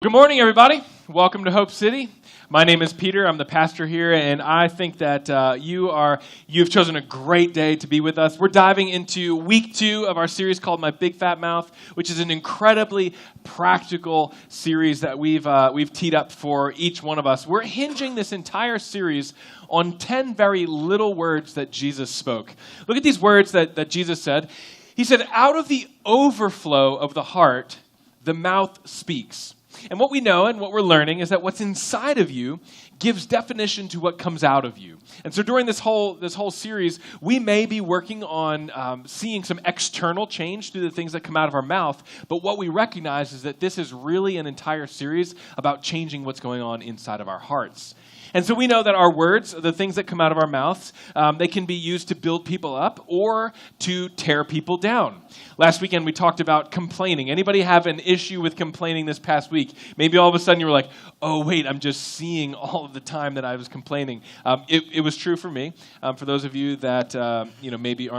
Good morning, everybody. Welcome to Hope City. My name is Peter. I'm the pastor here, and I think that you've chosen a great day to be with us. We're diving into week 2 of our series called My Big Fat Mouth, which is an incredibly practical series that we've teed up for each one of us. We're hinging this entire series on 10 very little words that Jesus spoke. Look at these words that Jesus said. He said, "Out of the overflow of the heart, the mouth speaks." And what we know and what we're learning is that what's inside of you gives definition to what comes out of you. And so during this whole series, we may be working on seeing some external change through the things that come out of our mouth. But what we recognize is that this is really an entire series about changing what's going on inside of our hearts. And so we know that our words, the things that come out of our mouths, they can be used to build people up or to tear people down. Last weekend, we talked about complaining. Anybody have an issue with complaining this past week? Maybe all of a sudden you were like, oh, wait, I'm just seeing all of the time that I was complaining. It was true for me. For those of you that maybe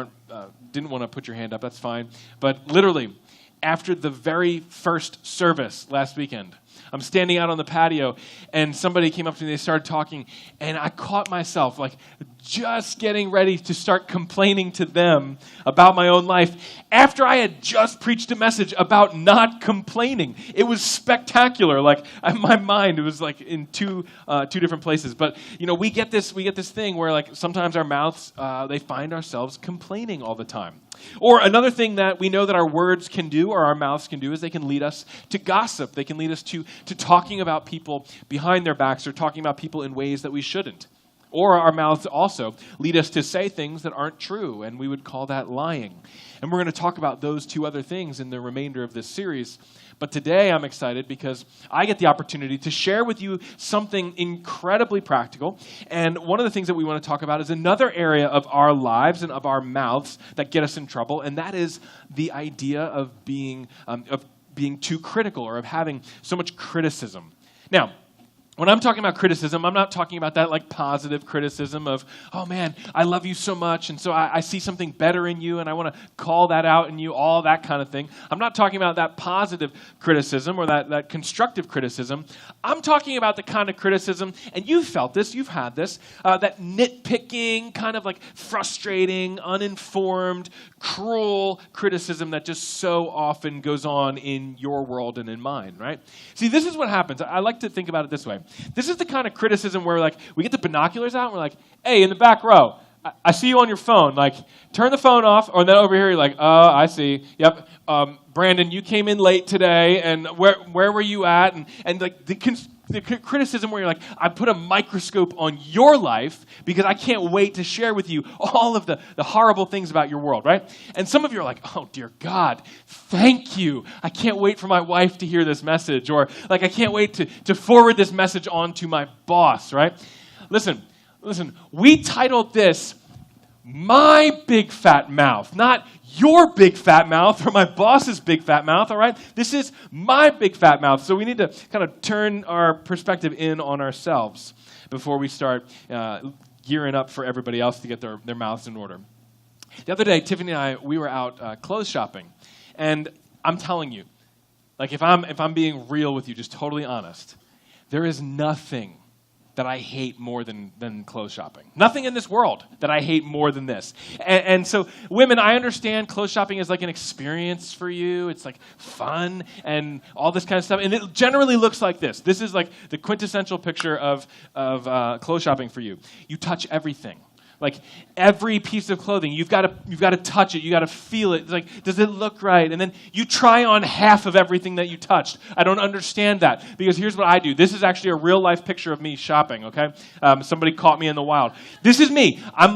didn't want to put your hand up, that's fine. But literally, after the very first service last weekend, I'm standing out on the patio, and somebody came up to me, they started talking, and I caught myself, just getting ready to start complaining to them about my own life after I had just preached a message about not complaining. It was spectacular. My mind, it was in two different places. But, we get this thing where, sometimes our mouths, they find ourselves complaining all the time. Or another thing that we know that our words can do or our mouths can do is they can lead us to gossip. They can lead us to talking about people behind their backs or talking about people in ways that we shouldn't. Or our mouths also lead us to say things that aren't true, and we would call that lying. And we're going to talk about those two other things in the remainder of this series. But today I'm excited because I get the opportunity to share with you something incredibly practical. And one of the things that we want to talk about is another area of our lives and of our mouths that get us in trouble, and that is the idea of being too critical or of having so much criticism. Now, when I'm talking about criticism, I'm not talking about that positive criticism of, oh man, I love you so much, and so I see something better in you, and I want to call that out in you, all that kind of thing. I'm not talking about that positive criticism or that constructive criticism. I'm talking about the kind of criticism, and you've felt this, you've had this, that nitpicking, kind of frustrating, uninformed, cruel criticism that just so often goes on in your world and in mine, right? See, this is what happens. I like to think about it this way. This is the kind of criticism where we get the binoculars out and we're like, hey, in the back row, I see you on your phone. Turn the phone off. Or then over here, you're like, oh, I see. Yep. Brandon, you came in late today, and where were you at? And the criticism where you're like, I put a microscope on your life because I can't wait to share with you all of the horrible things about your world, right? And some of you are like, oh, dear God, thank you. I can't wait for my wife to hear this message. Or I can't wait to forward this message on to my boss, right? Listen, we titled this, My Big Fat Mouth, not your big fat mouth or my boss's big fat mouth, all right? This is my big fat mouth. So we need to kind of turn our perspective in on ourselves before we start gearing up for everybody else to get their mouths in order. The other day, Tiffany and I, we were out clothes shopping. And I'm telling you, if I'm being real with you, just totally honest, there is nothing that I hate more than clothes shopping. Nothing in this world that I hate more than this. And so, women, I understand clothes shopping is an experience for you. It's fun and all this kind of stuff. And it generally looks like this. This is the quintessential picture of clothes shopping for you. You touch everything. Every piece of clothing, you've got to touch it. You got to feel it. It's does it look right? And then you try on half of everything that you touched. I don't understand that because here's what I do. This is actually a real life picture of me shopping. Okay, somebody caught me in the wild. This is me. I'm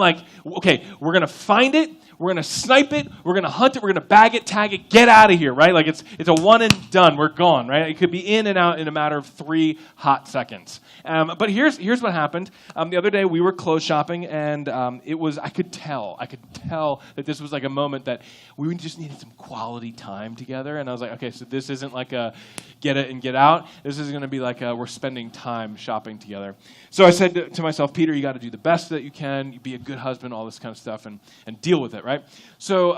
okay, we're gonna find it. We're going to snipe it. We're going to hunt it. We're going to bag it, tag it, get out of here, right? It's a one and done. We're gone, right? It could be in and out in a matter of 3 hot seconds. But here's what happened. The other day we were clothes shopping, and I could tell that this was a moment that we just needed some quality time together. And I was like, okay, so this isn't a get it and get out. This is going to be we're spending time shopping together. So I said to myself, Peter, you got to do the best that you can. You be a good husband, all this kind of stuff, and deal with it, right? So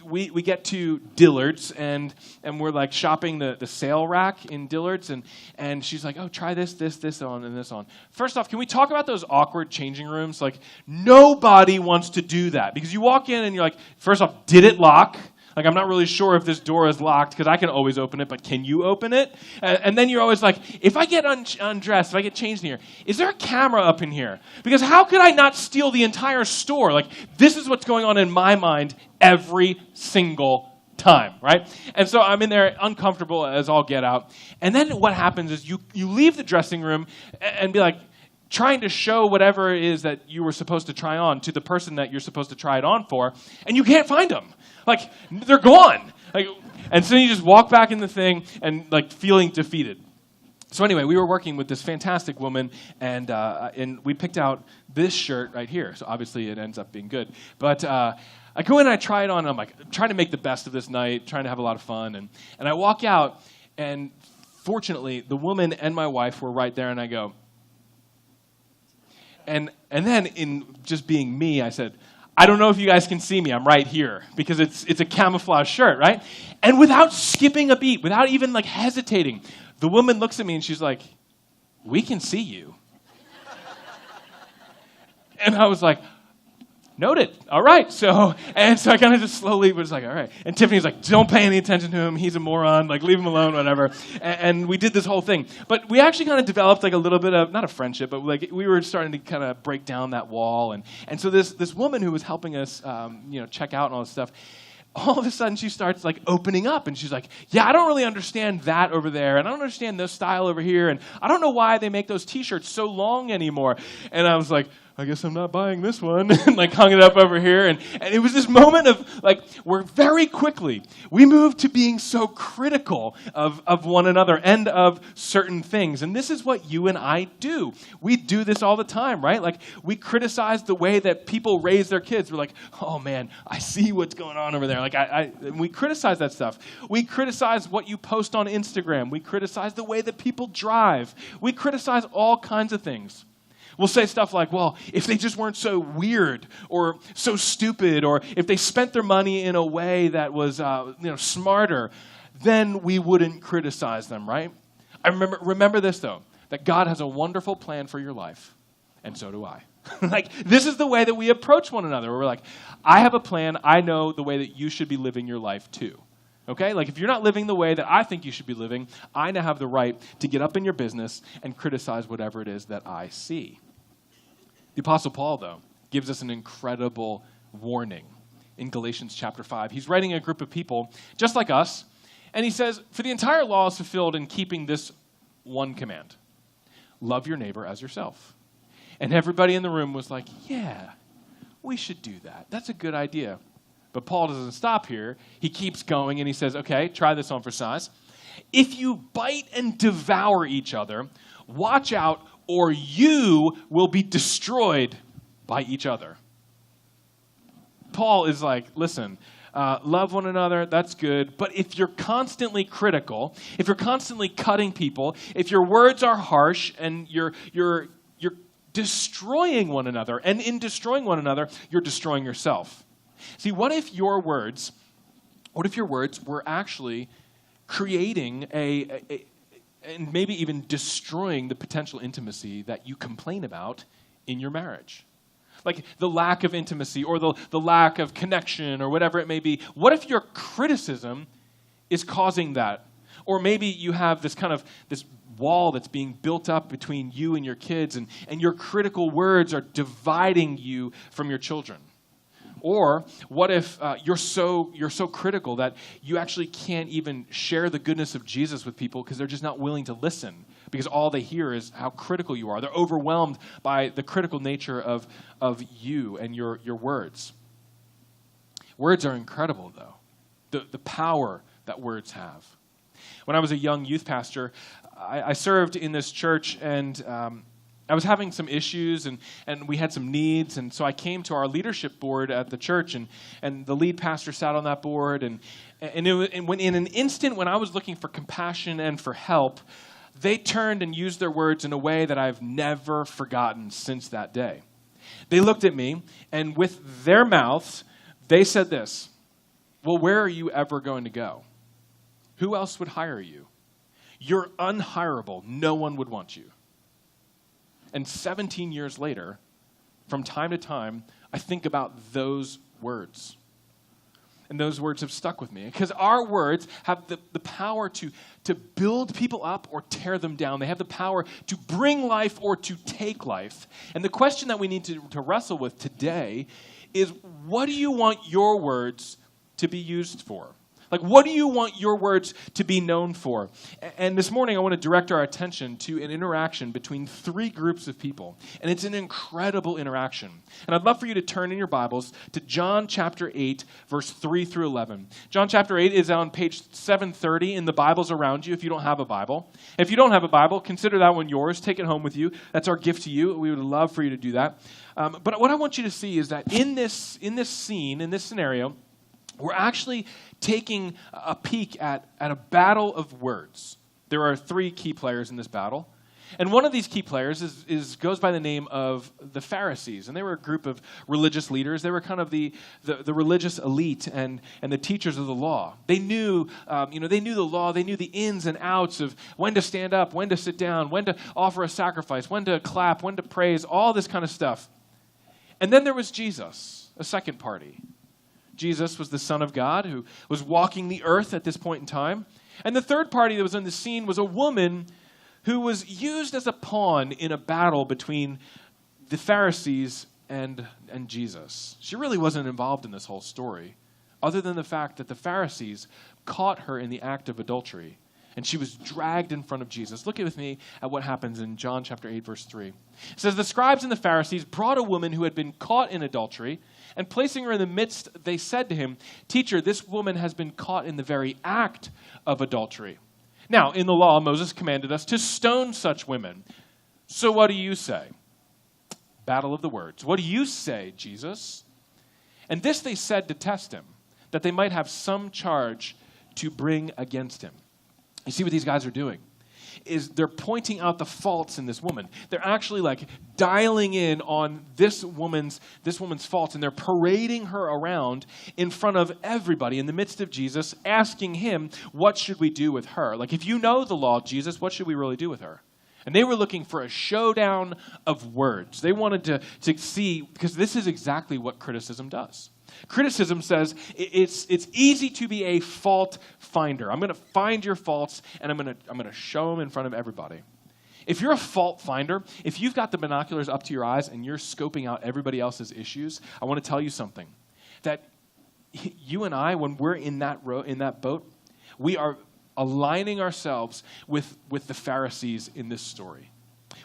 we get to Dillard's, and we're like shopping the sale rack in Dillard's, and she's like, oh, try this on, and this on. First off, can we talk about those awkward changing rooms? Like, nobody wants to do that, because you walk in and you're like, first off, did it lock? Like, I'm not really sure if this door is locked, because I can always open it, but can you open it? And then you're always like, if I get undressed, if I get changed in here, is there a camera up in here? Because how could I not steal the entire store? Like, this is what's going on in my mind every single time, right? And so I'm in there uncomfortable as all get out. And then what happens is you leave the dressing room and be like, trying to show whatever it is that you were supposed to try on to the person that you're supposed to try it on for, and you can't find them. Like, they're gone. Like, and so you just walk back in the thing and like feeling defeated. So anyway, we were working with this fantastic woman, and we picked out this shirt right here. So obviously it ends up being good. But I go in and I try it on, and I'm like, trying to make the best of this night, trying to have a lot of fun. And I walk out, and fortunately, the woman and my wife were right there, and I go, and then in just being me, I said, I don't know if you guys can see me. I'm right here, because it's a camouflage shirt, right? And without skipping a beat, without even like hesitating, the woman looks at me and she's like, we can see you. And I was like, noted. All right. So I kind of just slowly was like, all right. And Tiffany's like, don't pay any attention to him. He's a moron. Like, leave him alone, whatever. And we did this whole thing. But we actually kind of developed like a little bit of, not a friendship, but like we were starting to kind of break down that wall. And so this woman who was helping us, check out and all this stuff, all of a sudden she starts like opening up, and she's like, yeah, I don't really understand that over there, and I don't understand this style over here, and I don't know why they make those t-shirts so long anymore. And I was like, I guess I'm not buying this one, and like hung it up over here. And it was this moment of like, where very quickly we moved to being so critical of one another and of certain things. And this is what you and I do. We do this all the time, right? Like, we criticize the way that people raise their kids. We're like, oh man, I see what's going on over there. Like, we criticize that stuff. We criticize what you post on Instagram. We criticize the way that people drive. We criticize all kinds of things. We'll say stuff like, well, if they just weren't so weird or so stupid, or if they spent their money in a way that was smarter, then we wouldn't criticize them, right? I remember this, though, that God has a wonderful plan for your life, and so do I. Like, this is the way that we approach one another. We're like, I have a plan. I know the way that you should be living your life, too. Okay? Like, if you're not living the way that I think you should be living, I now have the right to get up in your business and criticize whatever it is that I see. The Apostle Paul, though, gives us an incredible warning in Galatians chapter 5. He's writing a group of people just like us, and he says, for the entire law is fulfilled in keeping this one command: love your neighbor as yourself. And everybody in the room was like, yeah, we should do that. That's a good idea. But Paul doesn't stop here. He keeps going, and he says, okay, try this on for size. If you bite and devour each other, watch out, or you will be destroyed by each other. Paul is like, listen, love one another, that's good. But if you're constantly critical, if you're constantly cutting people, if your words are harsh and you're destroying one another, and in destroying one another, you're destroying yourself. See, what if your words were actually creating and maybe even destroying the potential intimacy that you complain about in your marriage? Like the lack of intimacy, or the lack of connection, or whatever it may be. What if your criticism is causing that? Or maybe you have this wall that's being built up between you and your kids, and your critical words are dividing you from your children. Or what if you're so critical that you actually can't even share the goodness of Jesus with people because they're just not willing to listen, because all they hear is how critical you are. They're overwhelmed by the critical nature of you and your words. Words are incredible, though. The power that words have. When I was a young youth pastor, I served in this church, and I was having some issues, and we had some needs, and so I came to our leadership board at the church, and the lead pastor sat on that board, and when in an instant when I was looking for compassion and for help, they turned and used their words in a way that I've never forgotten since that day. They looked at me, and with their mouths, they said this: well, where are you ever going to go? Who else would hire you? You're unhireable. No one would want you. And 17 years later, from time to time, I think about those words. And those words have stuck with me. Because our words have the power to build people up or tear them down. They have the power to bring life or to take life. And the question that we need to wrestle with today is, what do you want your words to be used for? Like, what do you want your words to be known for? And this morning, I want to direct our attention to an interaction between three groups of people. And it's an incredible interaction. And I'd love for you to turn in your Bibles to John chapter 8, verse 3 through 11. John chapter 8 is on page 730 in the Bibles around you if you don't have a Bible. If you don't have a Bible, consider that one yours. Take it home with you. That's our gift to you. We would love for you to do that. But what I want you to see is that in this scene, in this scenario, we're actually taking a peek at a battle of words. There are three key players in this battle. And one of these key players goes by the name of the Pharisees. And they were a group of religious leaders. They were kind of the religious elite and the teachers of the law. They knew, they knew the law. They knew the ins and outs of when to stand up, when to sit down, when to offer a sacrifice, when to clap, when to praise, all this kind of stuff. And then there was Jesus, a second party. Jesus was the Son of God who was walking the earth at this point in time. And the third party that was in the scene was a woman who was used as a pawn in a battle between the Pharisees and Jesus. She really wasn't involved in this whole story, other than the fact that the Pharisees caught her in the act of adultery, and she was dragged in front of Jesus. Look with me at what happens in John chapter 8, verse 3. It says, the scribes and the Pharisees brought a woman who had been caught in adultery, and placing her in the midst, they said to him, "Teacher, this woman has been caught in the very act of adultery. Now, in the law, Moses commanded us to stone such women. So what do you say?" Battle of the words. What do you say, Jesus? And this they said to test him, that they might have some charge to bring against him. You see what these guys are doing? Is they're pointing out the faults in this woman. They're actually like dialing in on this woman's faults, and they're parading her around in front of everybody in the midst of Jesus, asking him, what should we do with her? Like, if you know the law, Jesus, what should we really do with her? And they were looking for a showdown of words. They wanted to see, because this is exactly what criticism does. Criticism says it's easy to be a fault finder. I'm going to find your faults, and I'm going to show them in front of everybody. If you're a fault finder, if you've got the binoculars up to your eyes and you're scoping out everybody else's issues, I want to tell you something. That you and I, when we're in that boat, we are aligning ourselves with the Pharisees in this story.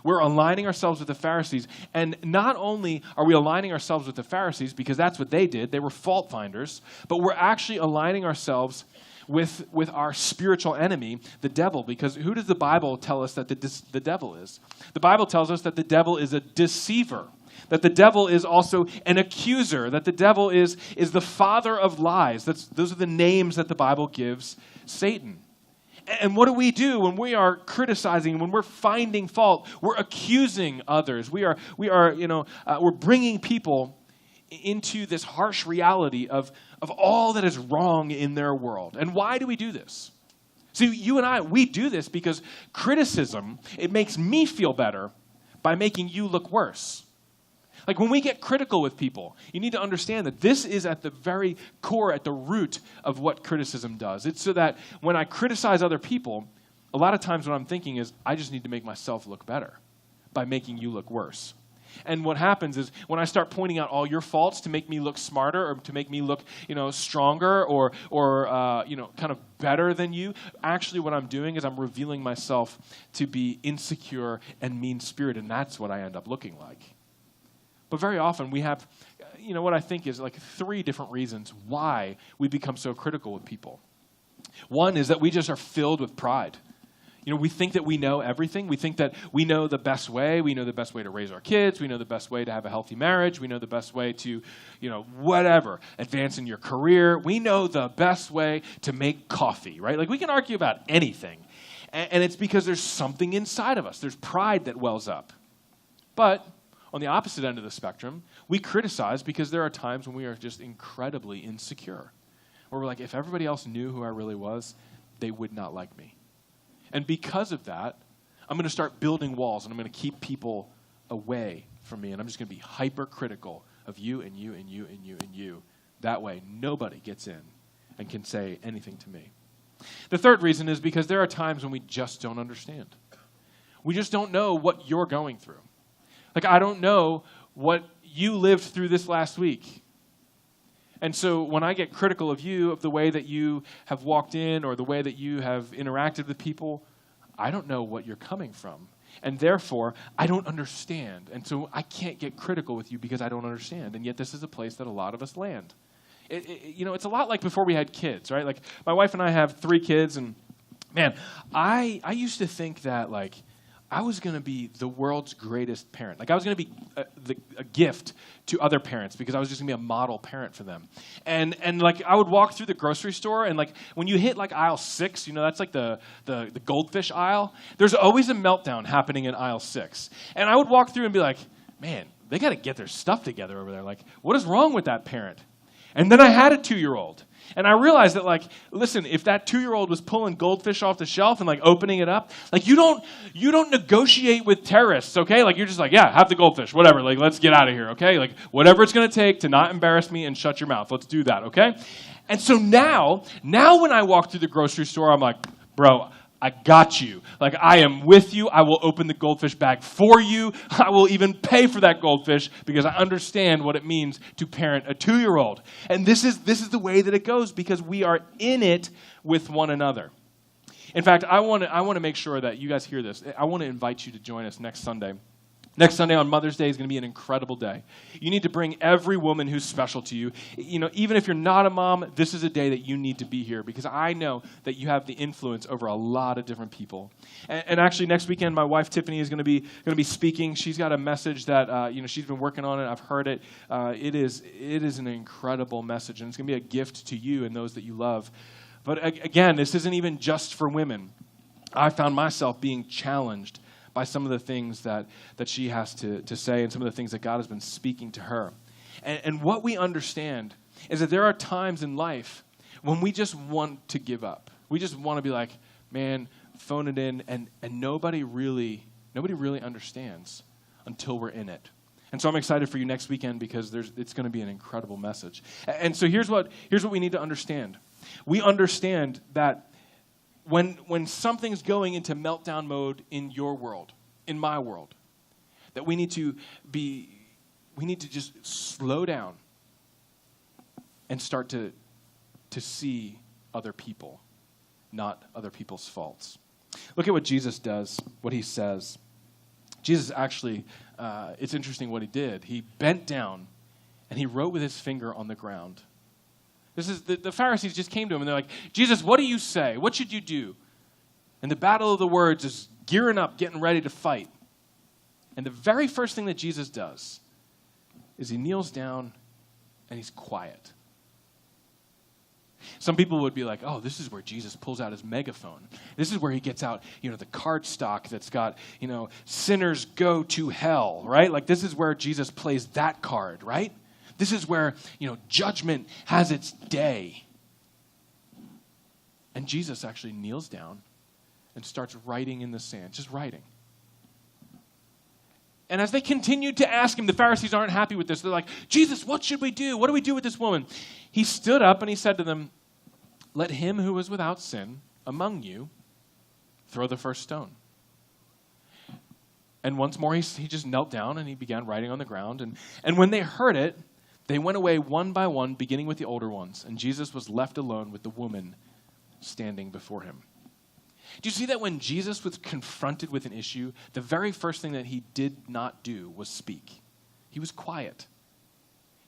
We're aligning ourselves with the Pharisees. And not only are we aligning ourselves with the Pharisees, because that's what they did, they were fault finders, but we're actually aligning ourselves with our spiritual enemy, the devil. Because who does the Bible tell us that the devil is? The Bible tells us that the devil is a deceiver, that the devil is also an accuser, that the devil is the father of lies. Those are the names that the Bible gives Satan. And what do we do when we are criticizing, when we're finding fault? We're accusing others. We're bringing people into this harsh reality of all that is wrong in their world. And why do we do this? See, you and I, we do this because criticism, it makes me feel better by making you look worse. Like, when we get critical with people, you need to understand that this is at the very core, at the root of what criticism does. It's so that when I criticize other people, a lot of times what I'm thinking is, I just need to make myself look better by making you look worse. And what happens is, when I start pointing out all your faults to make me look smarter or to make me look, stronger or kind of better than you, actually what I'm doing is I'm revealing myself to be insecure and mean-spirited, and that's what I end up looking like. But very often we have, what I think is like three different reasons why we become so critical with people. One is that we just are filled with pride. We think that we know everything. We think that we know the best way. We know the best way to raise our kids. We know the best way to have a healthy marriage. We know the best way to, whatever, advance in your career. We know the best way to make coffee, right? Like, we can argue about anything. And it's because there's something inside of us. There's pride that wells up. But on the opposite end of the spectrum, we criticize because there are times when we are just incredibly insecure. where we're like, if everybody else knew who I really was, they would not like me. And because of that, I'm going to start building walls, and I'm going to keep people away from me, and I'm just going to be hypercritical of you and you and you and you and you. That way, nobody gets in and can say anything to me. The third reason is because there are times when we just don't understand. We just don't know what you're going through. Like, I don't know what you lived through this last week. And so when I get critical of you, of the way that you have walked in or the way that you have interacted with people, I don't know what you're coming from. And therefore, I don't understand. And so I can't get critical with you because I don't understand. And yet this is a place that a lot of us land. It's a lot like before we had kids, right? Like, my wife and I have 3 kids, and man, I used to think that, like, I was going to be the world's greatest parent. Like, I was going to be a gift to other parents because I was just going to be a model parent for them. And like, I would walk through the grocery store, and like, when you hit like aisle 6, that's like the goldfish aisle, there's always a meltdown happening in aisle 6. And I would walk through and be like, man, they got to get their stuff together over there. Like, what is wrong with that parent? And then I had a 2-year-old. And I realized that, like, listen, if that 2-year-old was pulling goldfish off the shelf and, like, opening it up, like, you don't negotiate with terrorists, okay? Like, you're just like, yeah, have the goldfish, whatever. Like, let's get out of here, okay? Like, whatever it's going to take to not embarrass me and shut your mouth. Let's do that, okay? And so now when I walk through the grocery store, I'm like, bro, I got you. Like, I am with you. I will open the goldfish bag for you. I will even pay for that goldfish because I understand what it means to parent a 2-year-old. And this is the way that it goes because we are in it with one another. In fact, I want to make sure that you guys hear this. I want to invite you to join us next Sunday. Next Sunday on Mother's Day is going to be an incredible day. You need to bring every woman who's special to you. Even if you're not a mom, this is a day that you need to be here because I know that you have the influence over a lot of different people. And actually, next weekend, my wife Tiffany is going to be speaking. She's got a message that she's been working on it. I've heard it. It is an incredible message, and it's going to be a gift to you and those that you love. But again, this isn't even just for women. I found myself being challenged by some of the things that she has to say and some of the things that God has been speaking to her. And what we understand is that there are times in life when we just want to give up. We just want to be like, man, phone it in, and nobody really understands until we're in it. And so I'm excited for you next weekend because it's going to be an incredible message. And so here's what we need to understand. We understand that when something's going into meltdown mode in your world, in my world, that we need to just slow down and start to see other people, not other people's faults. Look at what Jesus does, what he says. Jesus actually, it's interesting what he did. He bent down and he wrote with his finger on the ground. This is the Pharisees just came to him and they're like, Jesus, what do you say? What should you do? And the battle of the words is gearing up, getting ready to fight. And the very first thing that Jesus does is he kneels down and he's quiet. Some people would be like, oh, this is where Jesus pulls out his megaphone. This is where he gets out, the card stock that's got, sinners go to hell, right? Like, this is where Jesus plays that card, right? This is where, judgment has its day. And Jesus actually kneels down and starts writing in the sand, just writing. And as they continued to ask him, the Pharisees aren't happy with this. They're like, Jesus, what should we do? What do we do with this woman? He stood up and he said to them, let him who is without sin among you throw the first stone. And once more, he just knelt down and he began writing on the ground. And when they heard it, they went away one by one, beginning with the older ones, and Jesus was left alone with the woman standing before him. Do you see that when Jesus was confronted with an issue, the very first thing that he did not do was speak? He was quiet.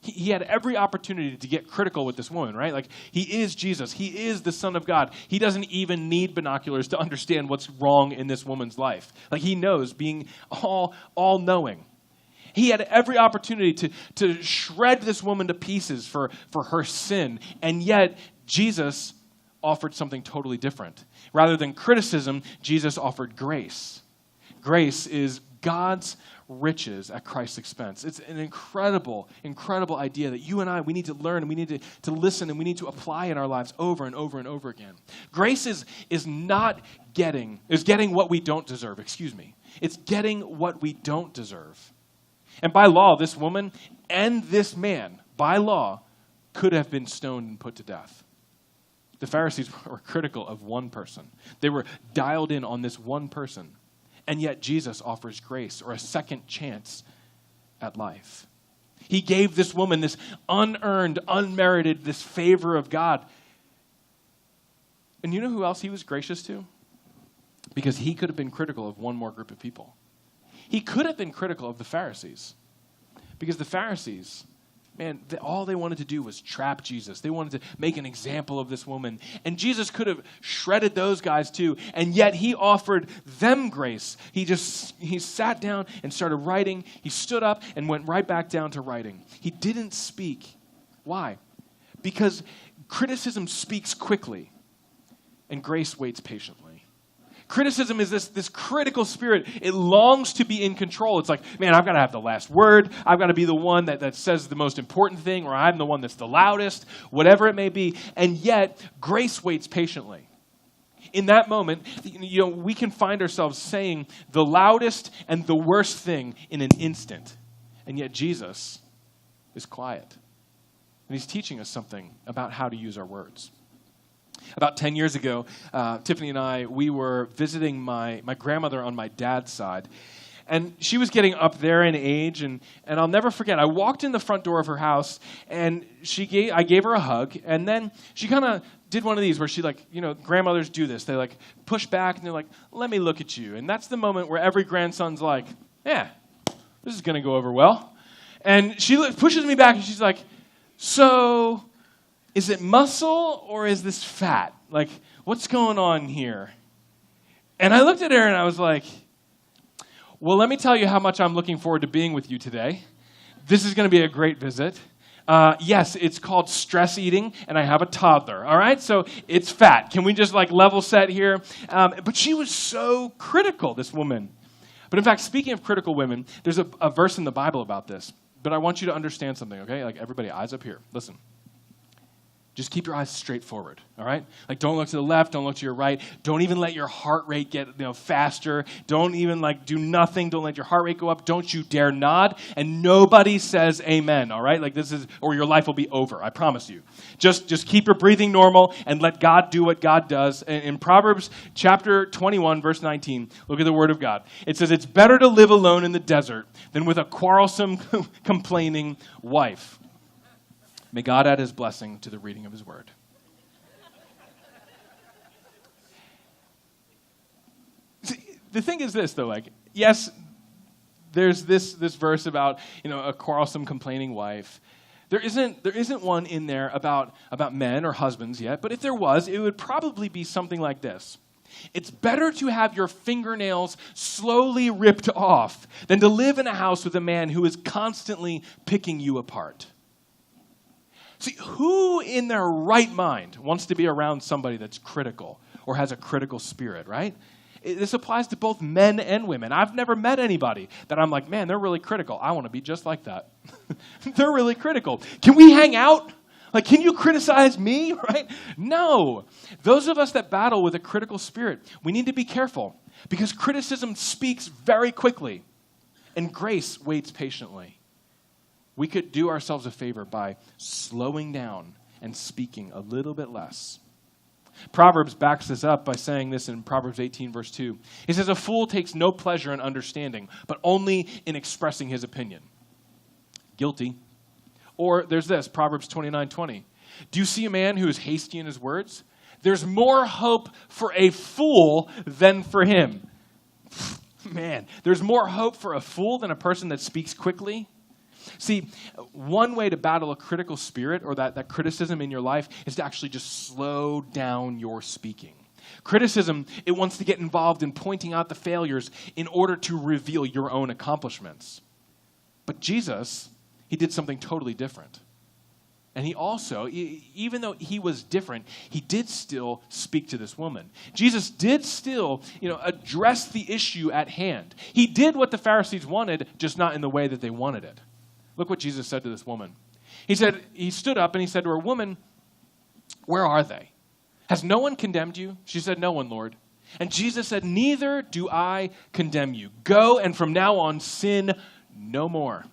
He had every opportunity to get critical with this woman, right? Like, he is Jesus. He is the Son of God. He doesn't even need binoculars to understand what's wrong in this woman's life. Like, he knows, being all-knowing. He had every opportunity to shred this woman to pieces for her sin, and yet Jesus offered something totally different. Rather than criticism, Jesus offered grace. Grace is God's riches at Christ's expense. It's an incredible, incredible idea that you and I, we need to learn, and we need to listen, and we need to apply in our lives over and over and over again. Grace is getting what we don't deserve, It's getting what we don't deserve. And by law, this woman and this man, by law, could have been stoned and put to death. The Pharisees were critical of one person. They were dialed in on this one person. And yet Jesus offers grace, or a second chance at life. He gave this woman this unearned, unmerited, this favor of God. And you know who else he was gracious to? Because he could have been critical of one more group of people. He could have been critical of the Pharisees. Because the Pharisees, man, all they wanted to do was trap Jesus. They wanted to make an example of this woman. And Jesus could have shredded those guys too. And yet he offered them grace. He sat down and started writing. He stood up and went right back down to writing. He didn't speak. Why? Because criticism speaks quickly and grace waits patiently. Criticism is this critical spirit. It longs to be in control. It's like, man, I've got to have the last word. I've got to be the one that says the most important thing, or I'm the one that's the loudest, whatever it may be. And yet, grace waits patiently. In that moment, we can find ourselves saying the loudest and the worst thing in an instant. And yet, Jesus is quiet. And he's teaching us something about how to use our words. About 10 years ago, Tiffany and I, we were visiting my grandmother on my dad's side. And she was getting up there in age, and I'll never forget, I walked in the front door of her house, and I gave her a hug, and then she kind of did one of these where she grandmothers do this. They push back, and they're like, let me look at you. And that's the moment where every grandson's like, yeah, this is going to go over well. And she pushes me back, and she's like, so is it muscle or is this fat? Like, what's going on here? And I looked at her and I was like, well, let me tell you how much I'm looking forward to being with you today. This is going to be a great visit. Yes, it's called stress eating, and I have a toddler, all right? So it's fat. Can we just level set here? But she was so critical, this woman. But in fact, speaking of critical women, there's a verse in the Bible about this. But I want you to understand something, okay? Everybody, eyes up here. Listen. Just keep your eyes straight forward, all right? Don't look to the left, don't look to your right. Don't even let your heart rate get faster. Don't even do nothing. Don't let your heart rate go up. Don't you dare nod. And nobody says amen, all right? Or your life will be over, I promise you. Just keep your breathing normal and let God do what God does. In Proverbs chapter 21, verse 19, look at the word of God. It says, it's better to live alone in the desert than with a quarrelsome, complaining wife. May God add his blessing to the reading of his word. See, the thing is this, though, yes, there's this verse about, a quarrelsome, complaining wife. There isn't one in there about men or husbands yet, but if there was, it would probably be something like this. It's better to have your fingernails slowly ripped off than to live in a house with a man who is constantly picking you apart. See, who in their right mind wants to be around somebody that's critical or has a critical spirit, right? This applies to both men and women. I've never met anybody that I'm like, man, they're really critical. I want to be just like that. They're really critical. Can we hang out? Can you criticize me, right? No. Those of us that battle with a critical spirit, we need to be careful because criticism speaks very quickly and grace waits patiently. We could do ourselves a favor by slowing down and speaking a little bit less. Proverbs backs this up by saying this in Proverbs 18, verse 2. He says, a fool takes no pleasure in understanding, but only in expressing his opinion. Guilty. Or there's this, Proverbs 29:20. Do you see a man who is hasty in his words? There's more hope for a fool than for him. Man, there's more hope for a fool than a person that speaks quickly. See, one way to battle a critical spirit or that criticism in your life is to actually just slow down your speaking. Criticism, it wants to get involved in pointing out the failures in order to reveal your own accomplishments. But Jesus, he did something totally different. And he also, even though he was different, he did still speak to this woman. Jesus did still, address the issue at hand. He did what the Pharisees wanted, just not in the way that they wanted it. Look what Jesus said to this woman. He stood up and he said to her, "Woman, where are they? Has no one condemned you?" She said, "No one, Lord." And Jesus said, "Neither do I condemn you. Go and from now on sin no more."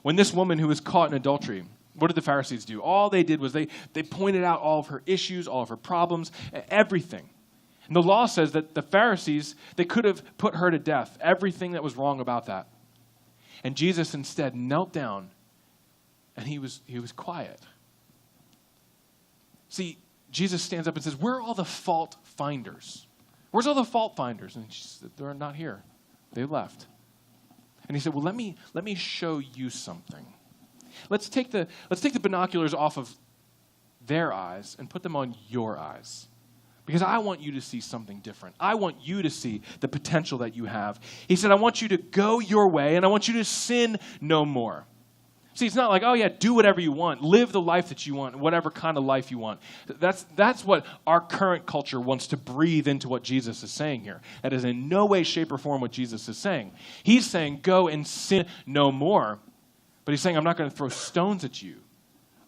When this woman who was caught in adultery, what did the Pharisees do? All they did was they pointed out all of her issues, all of her problems, everything. And the law says that the Pharisees, they could have put her to death, everything that was wrong about that. And Jesus instead knelt down and he was quiet. See, Jesus stands up and says, "Where are all the fault finders? Where's all the fault finders?" And she said, "They're not here. They left." And he said, "Well, let me show you something. Let's take the binoculars off of their eyes and put them on your eyes. Because I want you to see something different. I want you to see the potential that you have." He said, "I want you to go your way and I want you to sin no more." See, it's not like, oh yeah, do whatever you want. Live the life that you want, whatever kind of life you want. That's what our current culture wants to breathe into what Jesus is saying here. That is in no way, shape, or form what Jesus is saying. He's saying, go and sin no more. But he's saying, I'm not going to throw stones at you.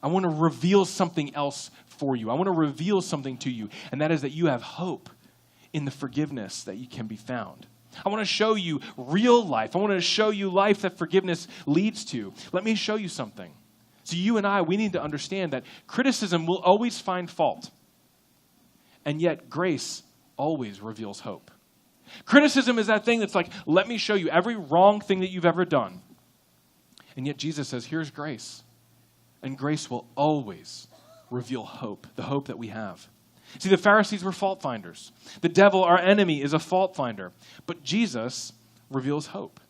I want to reveal something else for you. I want to reveal something to you. And that is that you have hope in the forgiveness that you can be found. I want to show you real life. I want to show you life that forgiveness leads to. Let me show you something. So you and I, we need to understand that criticism will always find fault. And yet grace always reveals hope. Criticism is that thing that's like, let me show you every wrong thing that you've ever done. And yet Jesus says, here's grace. And grace will always reveal hope, the hope that we have. See, the Pharisees were fault finders. The devil, our enemy, is a fault finder. But Jesus reveals hope.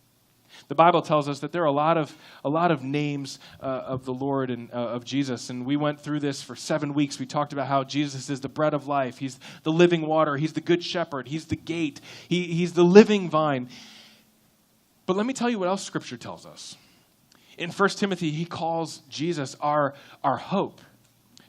The Bible tells us that there are a lot of names of the Lord and of Jesus. And we went through this for 7 weeks. We talked about how Jesus is the bread of life. He's the living water. He's the good shepherd. He's the gate. He's the living vine. But let me tell you what else Scripture tells us. In 1 Timothy, he calls Jesus our hope.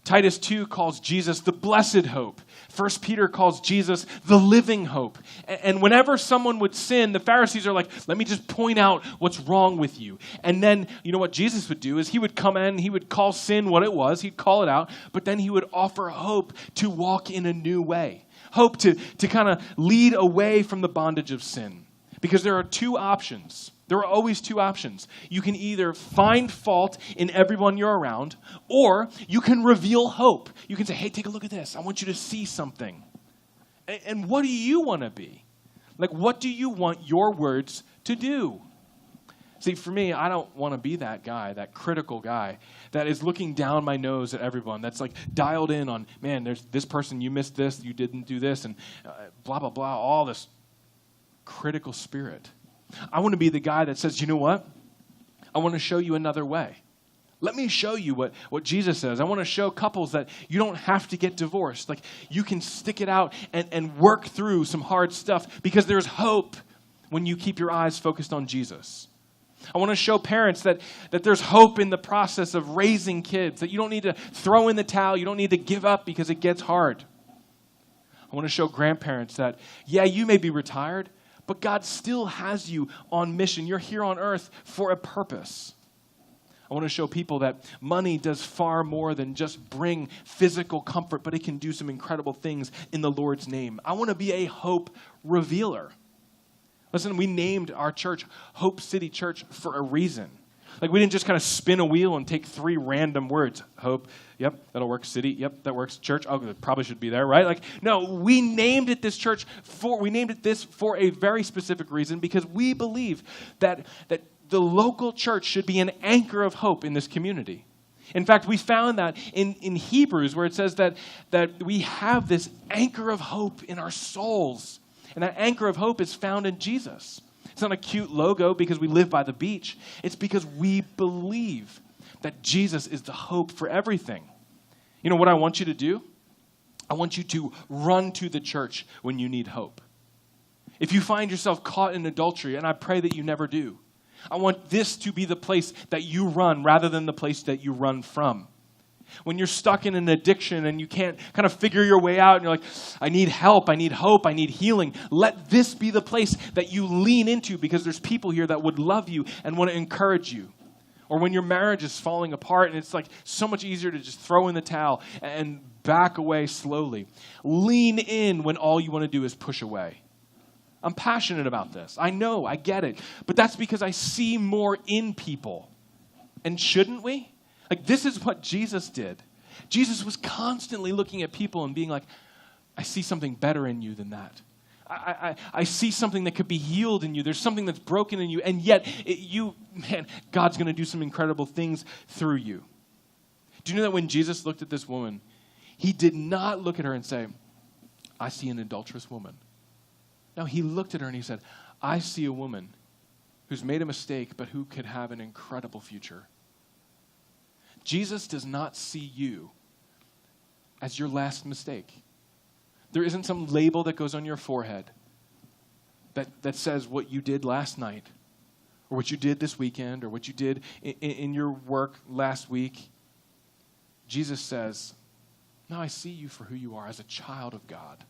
Titus 2 calls Jesus the blessed hope. 1 Peter calls Jesus the living hope. And whenever someone would sin, the Pharisees are like, let me just point out what's wrong with you. And then, you know what Jesus would do is he would come in, he would call sin what it was, he'd call it out, but then he would offer hope to walk in a new way. Hope to kind of lead away from the bondage of sin. Because there are two options. There are always two options. You can either find fault in everyone you're around, or you can reveal hope. You can say, hey, take a look at this. I want you to see something. And what do you want to be? Like, what do you want your words to do? See, for me, I don't want to be that guy, that critical guy that is looking down my nose at everyone, that's like dialed in on, man, there's this person, you missed this, you didn't do this, and blah, blah, blah, all this critical spirit. I want to be the guy that says, you know what? I want to show you another way. Let me show you what Jesus says. I want to show couples that you don't have to get divorced. Like, you can stick it out and work through some hard stuff because there's hope when you keep your eyes focused on Jesus. I want to show parents that there's hope in the process of raising kids, that you don't need to throw in the towel, you don't need to give up because it gets hard. I want to show grandparents that, yeah, you may be retired, but God still has you on mission. You're here on earth for a purpose. I want to show people that money does far more than just bring physical comfort, but it can do some incredible things in the Lord's name. I want to be a hope revealer. Listen, we named our church Hope City Church for a reason. Like, we didn't just kind of spin a wheel and take 3 random words. Hope, yep, that'll work. City, yep, that works. Church, oh, it probably should be there, right? Like, no, we named it this for a very specific reason because we believe that the local church should be an anchor of hope in this community. In fact, we found that in Hebrews where it says that we have this anchor of hope in our souls. And that anchor of hope is found in Jesus. It's not a cute logo because we live by the beach. It's because we believe that Jesus is the hope for everything. You know what I want you to do? I want you to run to the church when you need hope. If you find yourself caught in adultery, and I pray that you never do, I want this to be the place that you run rather than the place that you run from. When you're stuck in an addiction and you can't kind of figure your way out and you're like, I need help, I need hope, I need healing, let this be the place that you lean into because there's people here that would love you and want to encourage you. Or when your marriage is falling apart and it's like so much easier to just throw in the towel and back away slowly. Lean in when all you want to do is push away. I'm passionate about this. I know, I get it. But that's because I see more in people. And shouldn't we? Like, this is what Jesus did. Jesus was constantly looking at people and being like, I see something better in you than that. I see something that could be healed in you. There's something that's broken in you. And yet, God's going to do some incredible things through you. Do you know that when Jesus looked at this woman, he did not look at her and say, I see an adulterous woman. No, he looked at her and he said, I see a woman who's made a mistake, but who could have an incredible future. Jesus does not see you as your last mistake. There isn't some label that goes on your forehead that says what you did last night or what you did this weekend or what you did in your work last week. Jesus says, no, I see you for who you are as a child of God.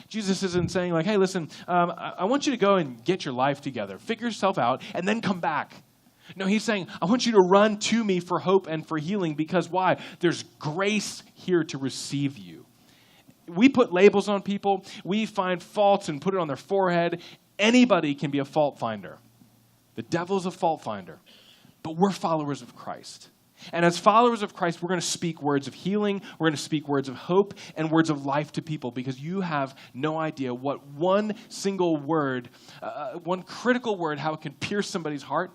Jesus isn't saying like, hey, listen, I want you to go and get your life together, figure yourself out, and then come back. No, he's saying, I want you to run to me for hope and for healing because why? There's grace here to receive you. We put labels on people. We find faults and put it on their forehead. Anybody can be a fault finder. The devil's a fault finder. But we're followers of Christ. And as followers of Christ, we're going to speak words of healing, we're going to speak words of hope, and words of life to people because you have no idea what one single word, one critical word, how it can pierce somebody's heart.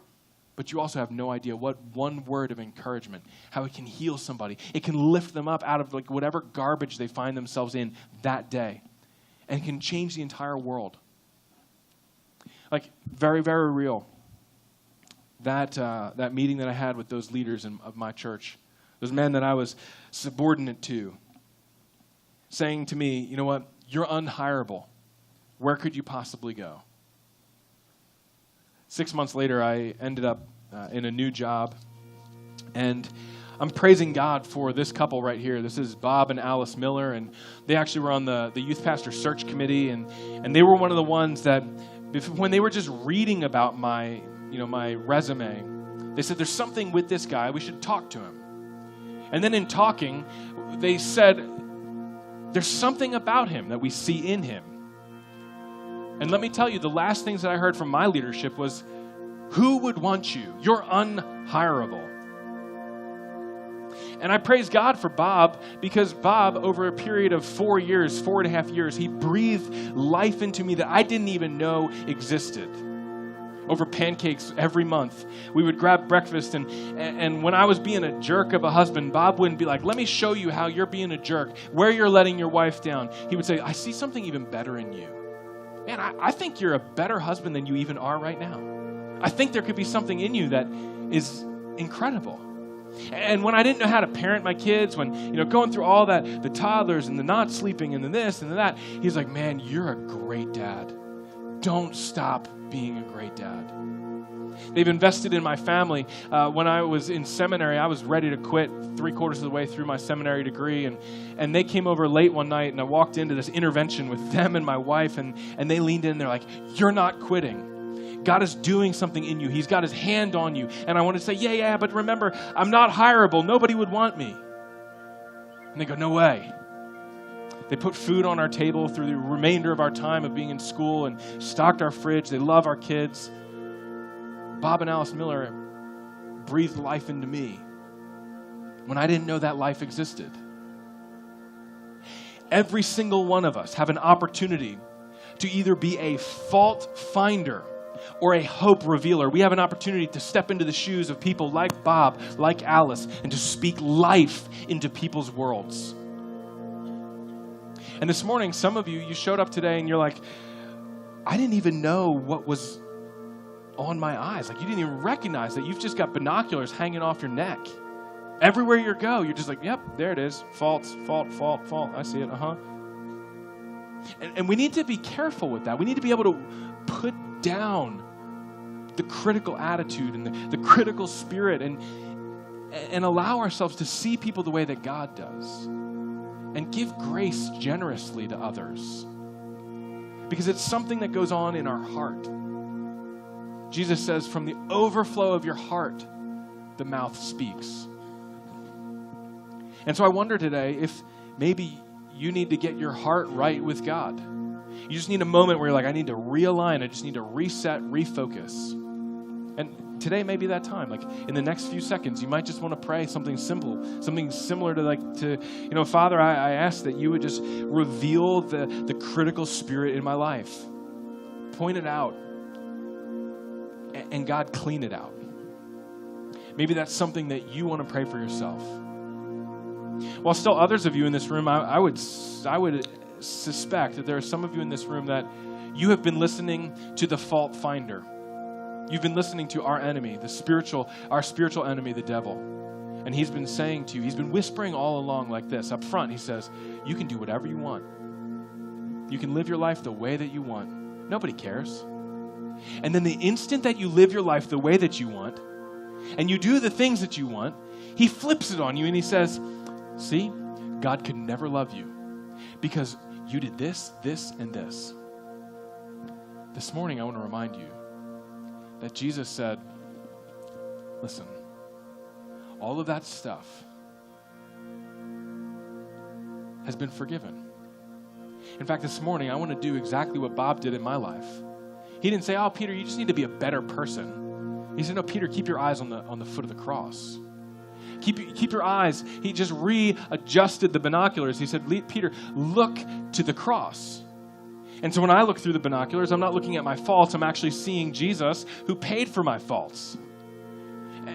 But you also have no idea what one word of encouragement, how it can heal somebody. It can lift them up out of like whatever garbage they find themselves in that day. And it can change the entire world. Like, very, very real. That meeting that I had with those leaders of my church, those men that I was subordinate to, saying to me, you know what, you're unhireable. Where could you possibly go? 6 months later, I ended up in a new job, and I'm praising God for this couple right here. This is Bob and Alice Miller, and they actually were on the youth pastor search committee, and they were one of the ones that, when they were just reading about my resume, they said, there's something with this guy, we should talk to him. And then in talking, they said, there's something about him that we see in him. And let me tell you, the last things that I heard from my leadership was, who would want you? You're unhireable. And I praise God for Bob because Bob, over a period of 4.5 years, he breathed life into me that I didn't even know existed. Over pancakes every month, we would grab breakfast, and when I was being a jerk of a husband, Bob wouldn't be like, let me show you how you're being a jerk, where you're letting your wife down. He would say, I see something even better in you. Man, I think you're a better husband than you even are right now. I think there could be something in you that is incredible. And when I didn't know how to parent my kids, when, going through all that, the toddlers and the not sleeping and the this and the that, he's like, man, you're a great dad. Don't stop being a great dad. They've invested in my family. When I was in seminary, I was ready to quit 3/4 of the way through my seminary degree. And they came over late one night, and I walked into this intervention with them and my wife, and they leaned in. They're like, you're not quitting. God is doing something in you. He's got his hand on you. And I wanted to say, yeah, but remember, I'm not hireable. Nobody would want me. And they go, no way. They put food on our table through the remainder of our time of being in school and stocked our fridge. They love our kids. Bob and Alice Miller breathed life into me when I didn't know that life existed. Every single one of us have an opportunity to either be a fault finder or a hope revealer. We have an opportunity to step into the shoes of people like Bob, like Alice, and to speak life into people's worlds. And this morning, some of you showed up today and you're like, I didn't even know what was on my eyes. Like, you didn't even recognize that you've just got binoculars hanging off your neck. Everywhere you go, you're just like, yep, there it is. Fault. I see it, And we need to be careful with that. We need to be able to put down the critical attitude and the critical spirit and allow ourselves to see people the way that God does and give grace generously to others. Because it's something that goes on in our heart. Jesus says, from the overflow of your heart, the mouth speaks. And so I wonder today if maybe you need to get your heart right with God. You just need a moment where you're like, I need to realign. I just need to reset, refocus. And today may be that time. Like in the next few seconds, you might just want to pray something simple, something similar to Father, I ask that you would just reveal the critical spirit in my life. Point it out. And God, clean it out. Maybe that's something that you want to pray for yourself. While still others of you in this room, I would suspect that there are some of you in this room that you have been listening to the fault finder. You've been listening to our enemy, our spiritual enemy, the devil. And he's been saying to you, he's been whispering all along like this. Up front, he says, you can do whatever you want. You can live your life the way that you want. Nobody cares. And then the instant that you live your life the way that you want, and you do the things that you want, he flips it on you and he says, see, God could never love you because you did this, this, and this. This morning, I want to remind you that Jesus said, listen, all of that stuff has been forgiven. In fact, this morning, I want to do exactly what Bob did in my life. He didn't say, oh, Peter, you just need to be a better person. He said, no, Peter, keep your eyes on the foot of the cross. Keep your eyes. He just readjusted the binoculars. He said, Peter, look to the cross. And so when I look through the binoculars, I'm not looking at my faults. I'm actually seeing Jesus who paid for my faults.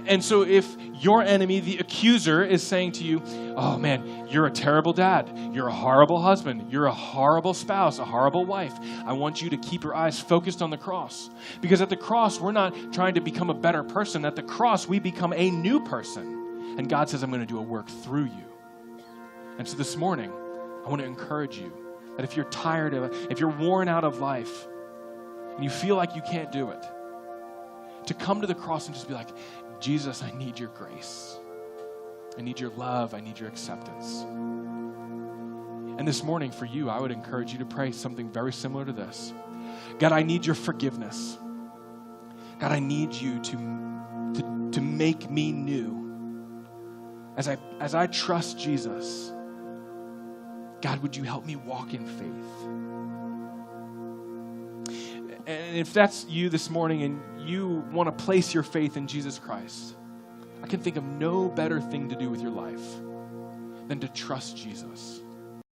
And so if your enemy, the accuser, is saying to you, oh man, you're a terrible dad, you're a horrible husband, you're a horrible spouse, a horrible wife, I want you to keep your eyes focused on the cross. Because at the cross, we're not trying to become a better person. At the cross, we become a new person. And God says, I'm going to do a work through you. And so this morning, I want to encourage you that if you're tired of it, if you're worn out of life, and you feel like you can't do it, to come to the cross and just be like, Jesus, I need your grace. I need your love. I need your acceptance. And this morning for you, I would encourage you to pray something very similar to this. God, I need your forgiveness. God, I need you to make me new. As I trust Jesus, God, would you help me walk in faith? And if that's you this morning and you want to place your faith in Jesus Christ, I can think of no better thing to do with your life than to trust Jesus.